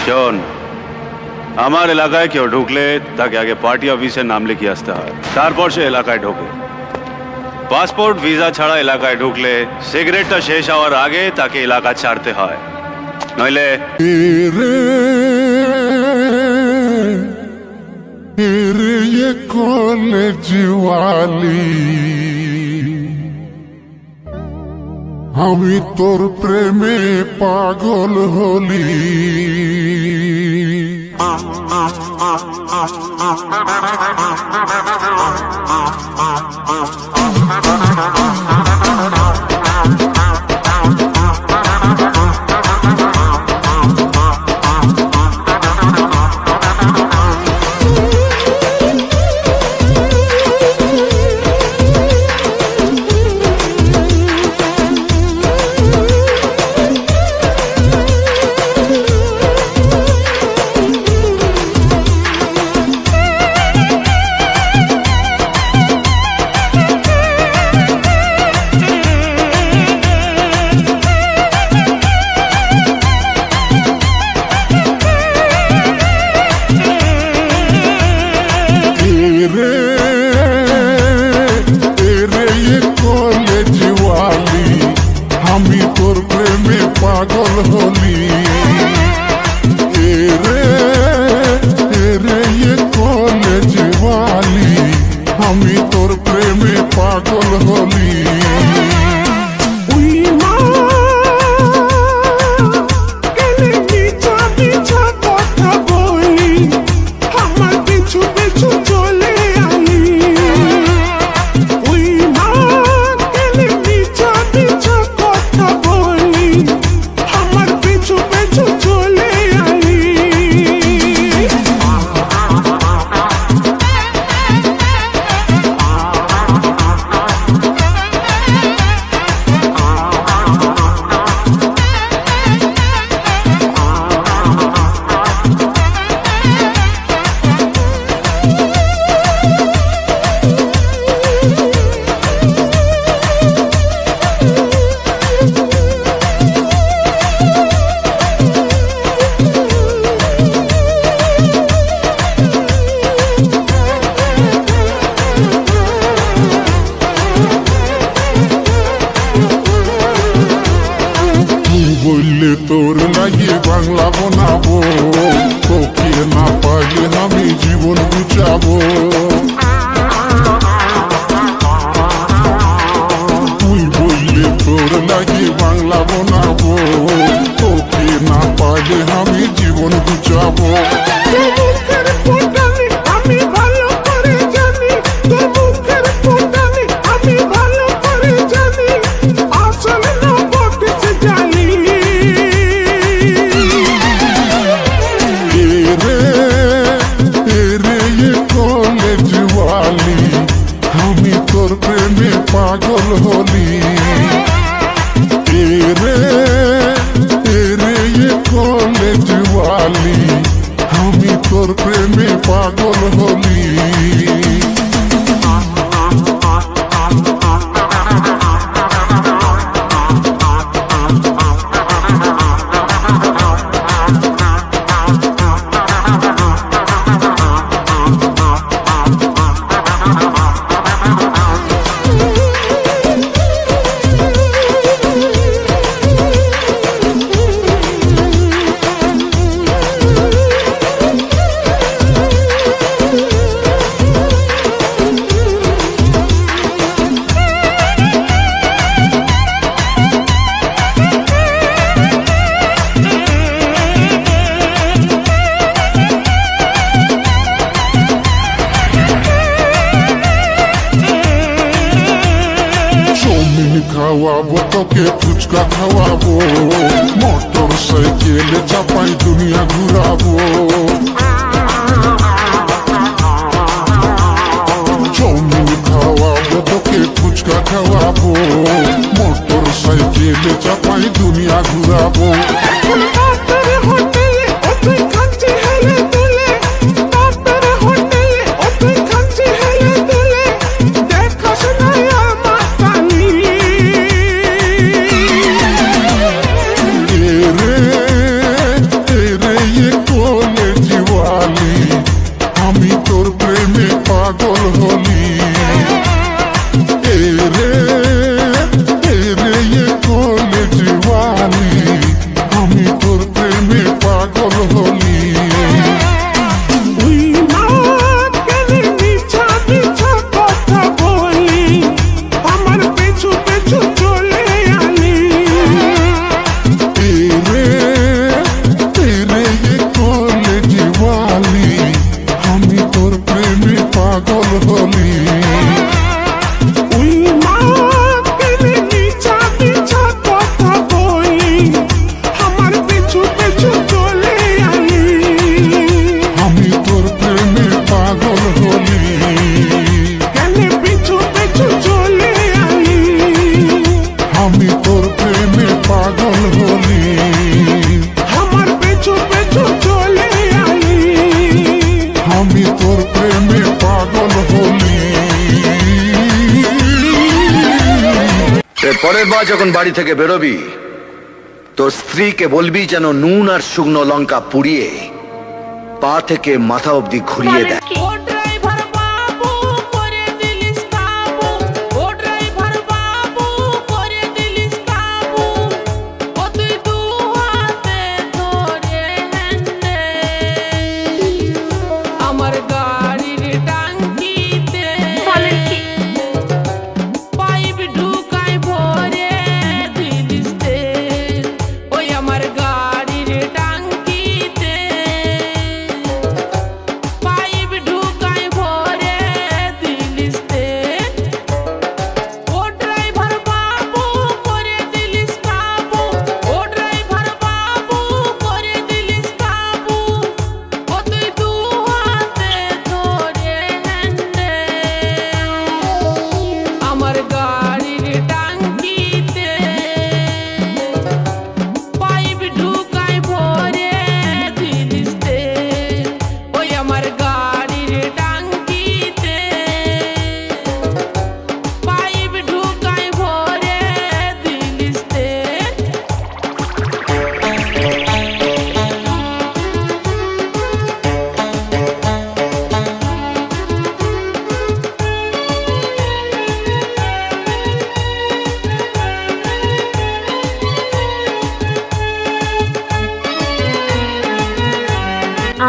শোন, আমার এলাকায় কেউ ঢুকলে তাকে আগে পার্টি অফিসে নাম লিখিয়ে আসতে হয়, তারপর সে এলাকায় ঢোকে। পাসপোর্ট ভিসা ছাড়া এলাকায় ঢুকলে সিগারেটটা শেষ হওয়ার আগে তাকে এলাকা ছাড়তে হয়, নইলে কলেজ ওয়ালি আমি তোর প্রেমে পাগল হলি। আমি তোর প্রেমে পাগল হলি। কলেজ ওয়ালি আমি তোর প্রেমে পাগল হলি। বললে তোর লাগিয়ে বাংলা বানাবো, তোকে না পাইলে আমি জীবন গুছাবো। তুই বললে তোর লাগিয়ে বাংলা বানাবো, তোকে না পাইলে আমি জীবন গুছাবো। আমি তোর প্রেমে পাগল হলি। কলেজ ওয়ালি আমি তোর প্রেমে পাগল হলি। খাওয়াবো তোকে ফুচকা খাওয়াবো, মোটর সাইকেলে চাপাই দুনিয়া ঘুরাবো। চাউমিন খাওয়াবো তোকে ফুচকা খাওয়াবো, মোটর সাইকেলে চাপাই দুনিয়া ঘুরাবো। পরের বার যখন বাড়ি থেকে বেরোবি তোর স্ত্রীকে বলবি যেন নুন আর শুকনো লঙ্কা পুড়িয়ে পা থেকে মাথা অবধি ঘুরিয়ে দেয়।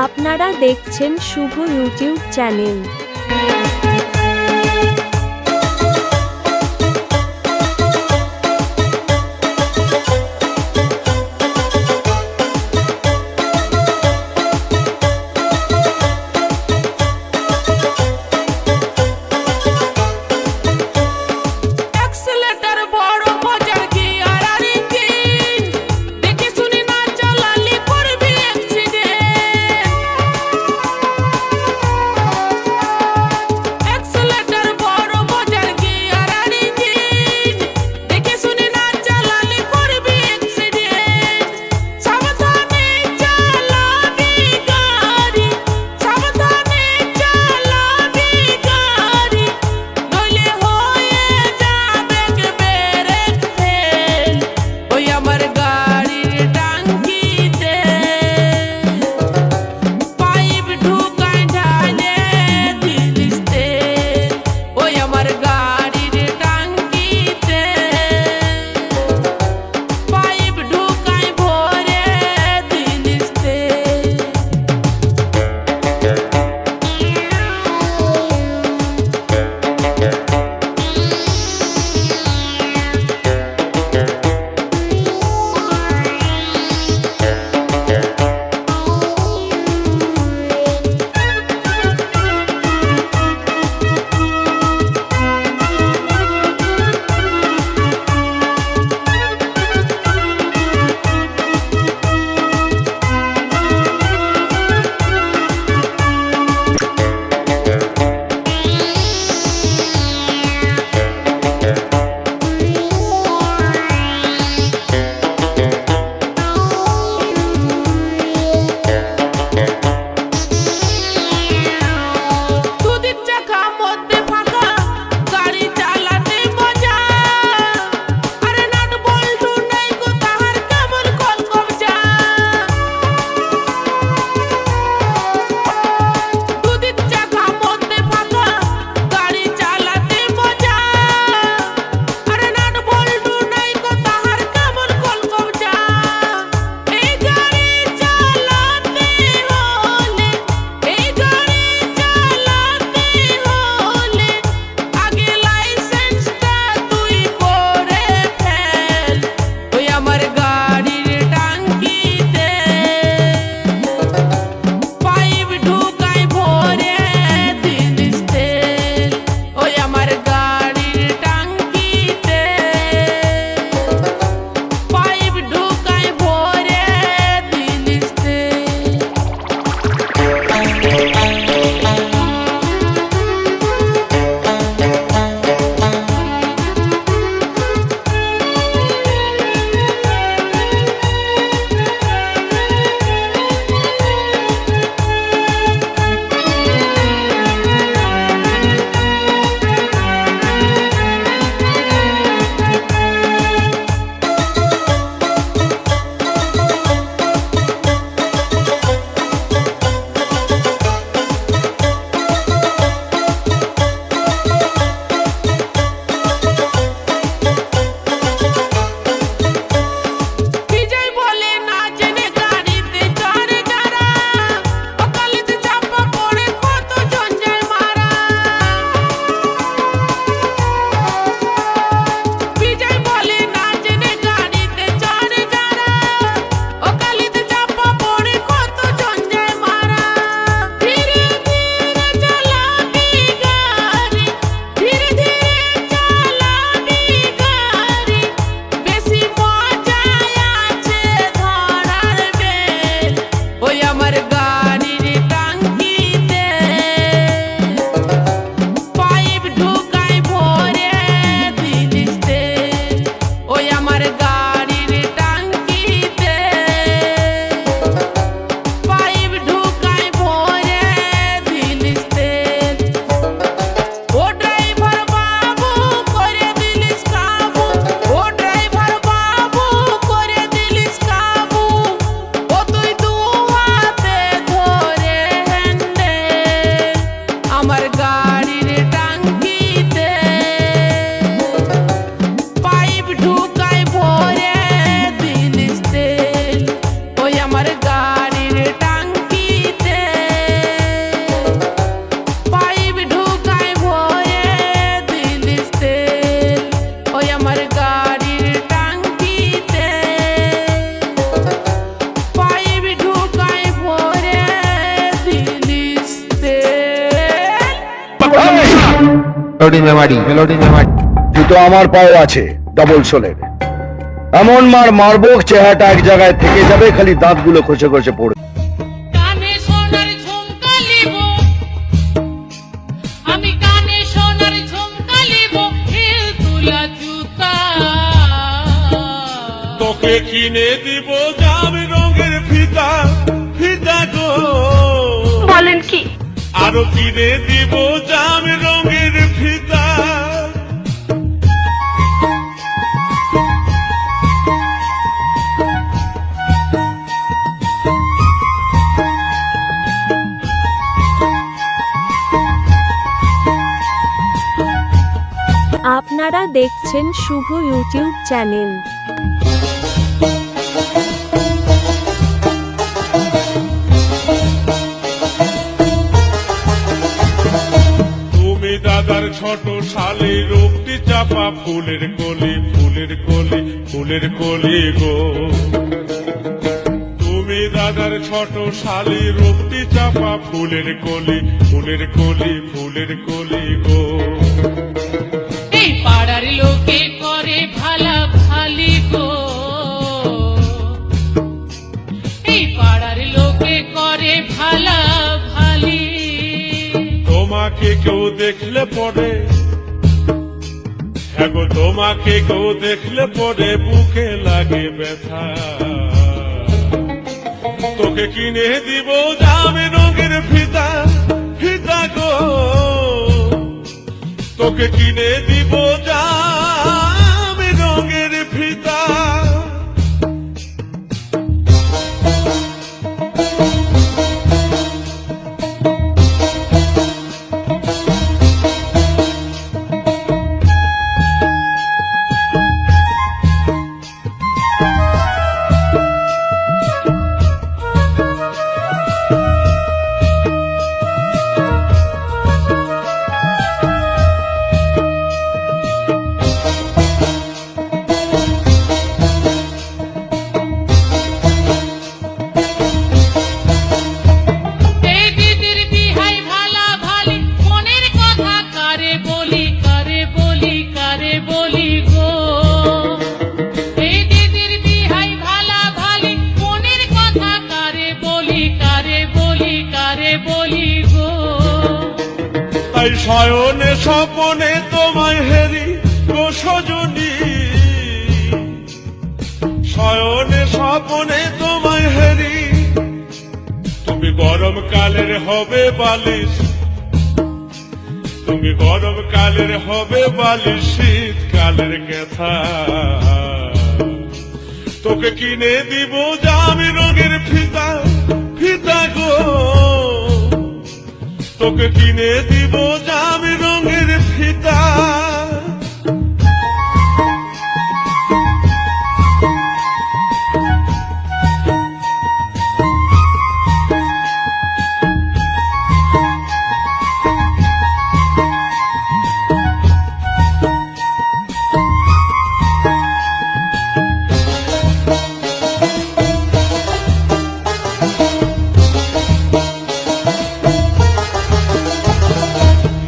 আপনারা দেখছেন শুভ ইউটিউব চ্যানেল। জুতো আমার পাও আছে ডবল সোলের, এমন মার মারবো চেহারাটা এক জায়গায় থেকে যাবে, খালি দাঁতগুলো খসে খসে পড়বে। কানে সোনার ঝুমকা লিব, আমি কানে সোনার ঝুমকা লিব, হিল তুলা জুতা। তোকে কিনে দিব জাম রঙের ফিতা, ফিতা গো বলেন কি? আরো কিনে দিব জাম রঙের ফিতা। আপনারা দেখছেন শুভ ইউটিউব চ্যানেল। তুমি দাদার ছোট শালি, রূপটি চাপা ফুলের কলি, ফুলের কলি, ফুলের কলি গো। তুমি দাদার ছোট শালি, রূপটি চাপা ফুলের কলি, ফুলের কলি, ফুলের কলি গো। এই পাড়ার লোকে করে ভালা ভালি গো, এই পাড়ার লোকে করে ভালা ভালি। তোমাকে কেউ দেখলে পরে, হ্যাঁ গো তোমাকে কেউ দেখলে পরে বুকে লাগে ব্যথা। তোকে কিনে দিব জামে রঙের ফিতা, ফিতা গো। তোকে কিনে দিব জামে রঙের ফিতা। এই দিদির বিহাই ভালা ভালি, মনের কথা কারে বলি, কারে বলি, কারে বলি গো। এই দিদির বিহাই ভালা ভালি, মনের কথা কারে বলি, কারে বলি, কারে বলি গো। তাই শয়নে স্বপনে তোমায় হেরি গো সজনী, শয়নে স্বপনে তোমায় হেরি। তুমি গরম কালের হবে বালিশ, তুমি গরম কালের হবে বালিশ, শীতকালের কথা। তোকে কিনে দিব জামি রঙের ফিতা, ফিতা গো। তোকে কিনে দিব জামি রঙের ফিতা।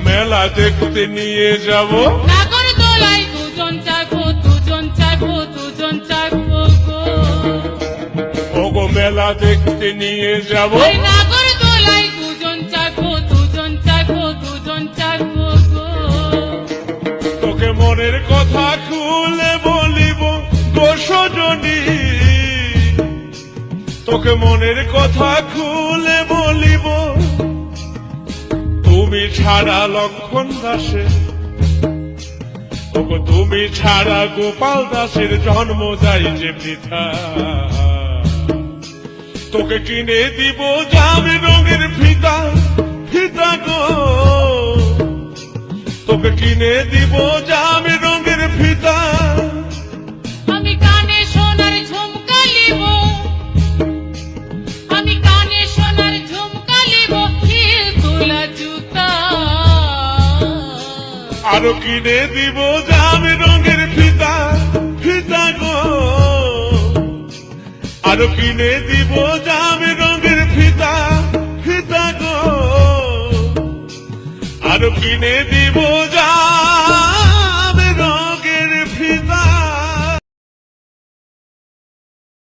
মেলা দেখতে নিয়ে যাব, নাগরদোলায় দুজন চাকবো, দুজন চাকবো, দুজন চাকবো গো। ওগো মেলা দেখতে নিয়ে যাব। ওই নাগরদোলায় দুজন চাকবো, দুজন চাকবো, দুজন চাকবো গো। তোকে মনের কথা খুলে বলিব গো সজনী, তোকে মনের কথা খুলে বলিব। তুমি ছাড়া লক্ষণ দাসে, ওগো তুমি ছাড়া গোপাল দাসের জন্ম যাই যে বৃথা। তোকে কিনে দিব জামি রঙের ফিতা, ফিতা গো। তোকে কিনে দিব জামি রঙের ফিতা। আমি কানে সোনার ঝুমকা লিব, আমি কানে সোনার ঝুমকা লিব, হিল তোলা জুতা। আরো কিনে দিব জামি রঙের ফিতা, ফিতা গো। আরো কিনে দিব জামি রঙের ফিতা, ফিতা গো। আরো কিনে দিব